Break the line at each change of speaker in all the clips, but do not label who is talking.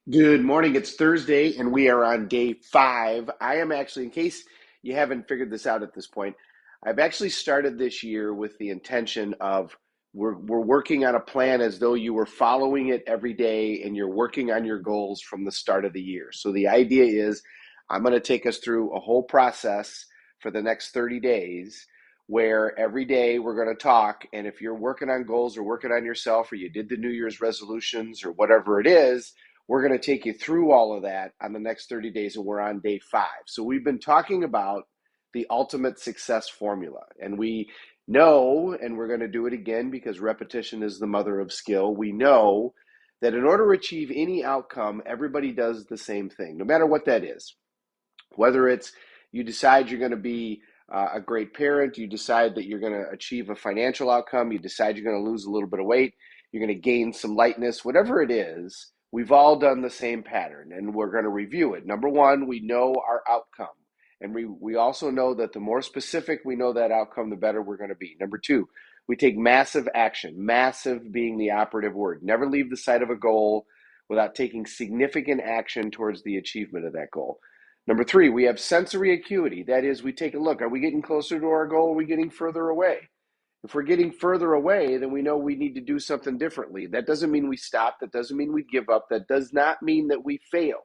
Good morning. It's Thursday, and we are on day 5. I am actually, in case you haven't figured this out at this point, I've actually started this year with the intention of we're working on a plan as though you were following it every day and you're working on your goals from the start of the year. So the idea is I'm going to take us through a whole process for the next 30 days where every day we're going to talk. And if you're working on goals or working on yourself or you did the New Year's resolutions or whatever it is, we're going to take you through all of that on the next 30 days, and we're on day 5. So we've been talking about the ultimate success formula, and we know, and we're going to do it again because repetition is the mother of skill. We know that in order to achieve any outcome, everybody does the same thing, no matter what that is. Whether it's you decide you're going to be a great parent, you decide that you're going to achieve a financial outcome, you decide you're going to lose a little bit of weight, you're going to gain some lightness, whatever it is, we've all done the same pattern, and we're going to review it. Number one, we know our outcome. And we also know that the more specific we know that outcome, the better we're going to be. Number two, we take massive action, massive being the operative word. Never leave the sight of a goal without taking significant action towards the achievement of that goal. Number three, we have sensory acuity. That is, we take a look. Are we getting closer to our goal? Or are we getting further away? If we're getting further away, then we know we need to do something differently. That doesn't mean we stop. That doesn't mean we give up. That does not mean that we failed.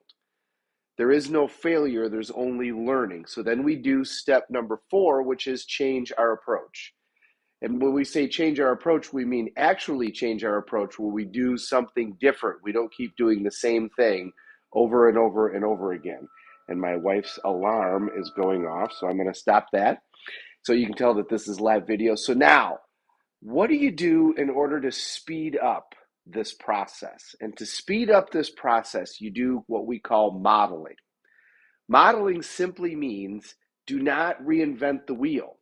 There is no failure. There's only learning. So then we do step number 4, which is change our approach. And when we say change our approach, we mean actually change our approach where we do something different. We don't keep doing the same thing over and over and over again. And my wife's alarm is going off, so I'm going to stop that. So you can tell that this is live video. So now, what do you do in order to speed up this process? And to speed up this process, you do what we call modeling. Modeling simply means do not reinvent the wheel.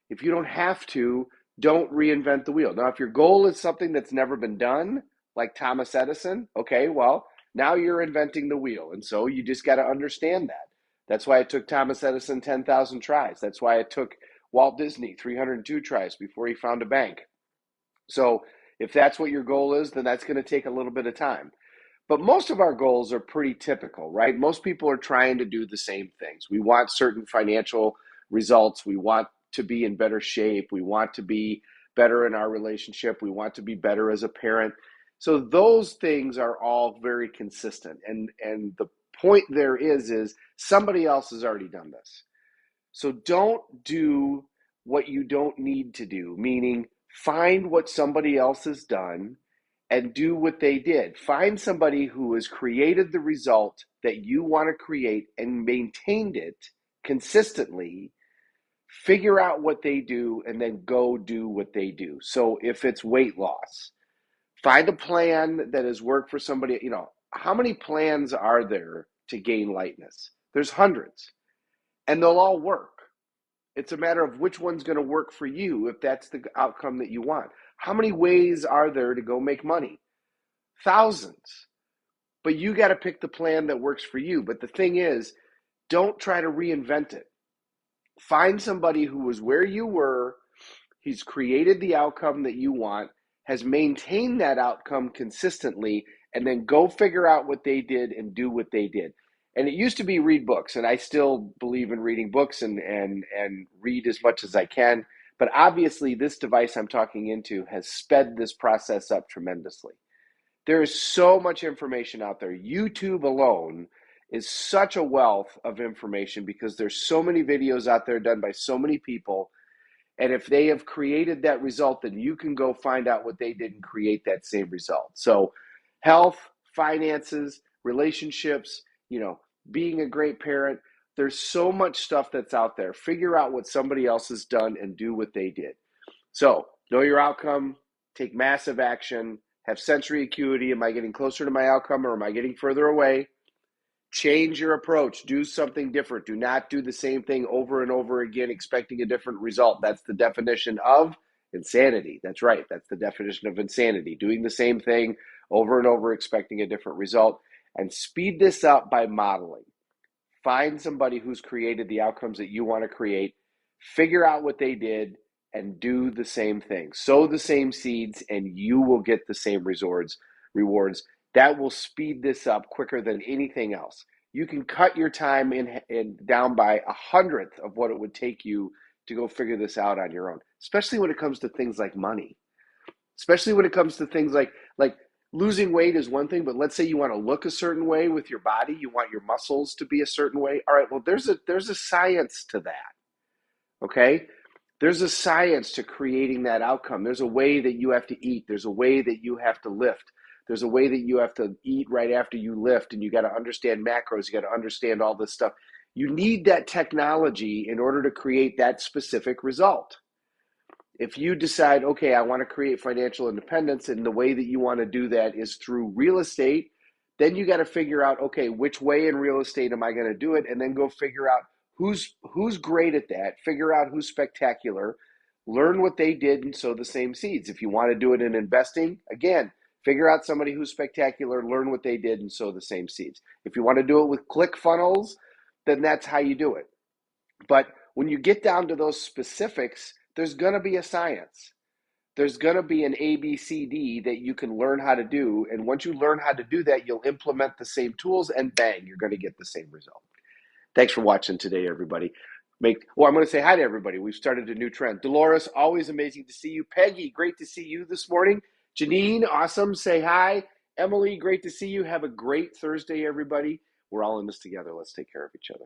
If you don't have to, don't reinvent the wheel. Now, if your goal is something that's never been done, like Thomas Edison, okay, well, now you're inventing the wheel. And so you just got to understand that. That's why it took Thomas Edison 10,000 tries. That's why it took Walt Disney 302 tries before he found a bank. So if that's what your goal is, then that's going to take a little bit of time. But most of our goals are pretty typical, right? Most people are trying to do the same things. We want certain financial results. We want to be in better shape. We want to be better in our relationship. We want to be better as a parent. So those things are all very consistent. And the point there is somebody else has already done this. So don't do what you don't need to do, meaning find what somebody else has done and do what they did. Find somebody who has created the result that you want to create and maintained it consistently. Figure out what they do and then go do what they do. So if it's weight loss, find a plan that has worked for somebody. How many plans are there to gain lightness? There's hundreds, and they'll all work. It's a matter of which one's going to work for you if that's the outcome that you want. How many ways are there to go make money? Thousands. But you got to pick the plan that works for you. But the thing is, don't try to reinvent it. Find somebody who was where you were, he's created the outcome that you want, has maintained that outcome consistently, and then go figure out what they did and do what they did. And it used to be read books, and I still believe in reading books and read as much as I can. But obviously, this device I'm talking into has sped this process up tremendously. There is so much information out there. YouTube alone is such a wealth of information because there's so many videos out there done by so many people. And if they have created that result, then you can go find out what they did and create that same result. So health, finances, relationships, being a great parent, there's so much stuff that's out there. Figure out what somebody else has done and do what they did. So know your outcome, take massive action, have sensory acuity. Am I getting closer to my outcome or am I getting further away? Change your approach. Do something different. Do not do the same thing over and over again, expecting a different result. That's the definition of insanity. That's right. That's the definition of insanity. Doing the same thing over and over, expecting a different result. And speed this up by modeling. Find somebody who's created the outcomes that you want to create. Figure out what they did and do the same thing. Sow the same seeds and you will get the same rewards. That will speed this up quicker than anything else. You can cut your time in down by 100th of what it would take you to go figure this out on your own, especially when it comes to things like money. Especially when it comes to things like losing weight is one thing, but let's say you want to look a certain way with your body, you want your muscles to be a certain way. All right, well there's a science to that. Okay? There's a science to creating that outcome. There's a way that you have to eat. There's a way that you have to lift. There's a way that you have to eat right after you lift, and you got to understand macros. You got to understand all this stuff. You need that technology in order to create that specific result. If you decide, okay, I want to create financial independence, and the way that you want to do that is through real estate, then you got to figure out, okay, which way in real estate am I going to do it, and then go figure out who's great at that, figure out who's spectacular, learn what they did, and sow the same seeds. If you want to do it in investing, again, figure out somebody who's spectacular, learn what they did, and sow the same seeds. If you want to do it with ClickFunnels, then that's how you do it. But when you get down to those specifics, there's going to be a science. There's going to be an ABCD that you can learn how to do. And once you learn how to do that, you'll implement the same tools and bang, you're going to get the same result. Thanks for watching today, everybody. I'm going to say hi to everybody. We've started a new trend. Dolores, always amazing to see you. Peggy, great to see you this morning. Janine, awesome. Say hi. Emily, great to see you. Have a great Thursday, everybody. We're all in this together. Let's take care of each other.